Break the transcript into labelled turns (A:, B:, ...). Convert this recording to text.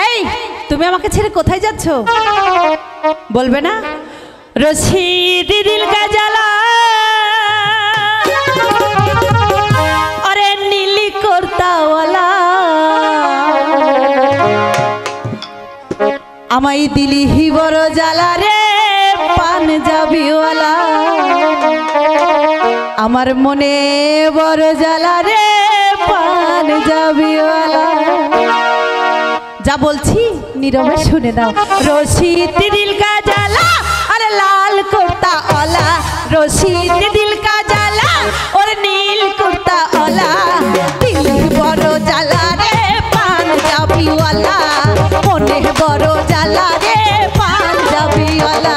A: এই তুমি আমাকে ছেড়ে কোথায় যাচ্ছ বলবে না? রশিদ দিল কা জ্বালা আরে নীলি করতাওয়ালা আমায় দিলি হি বড় জ্বালা রে পাঞ্জাবিওয়ালা আমার মনে বড় জ্বালা রে পাঞ্জাবিওয়ালা। যা বলছি নীরবে শুনে নাও। রশিদ দিল কা জ্বালা আরে লাল কুর্তা ওলা রশিদ দিল কা জ্বালা ওরে নীল কুর্তা ওলা দিল বড় জ্বালা রে পাঞ্জাবিওয়ালা মনে বড় জ্বালা রে পাঞ্জাবিওয়ালা।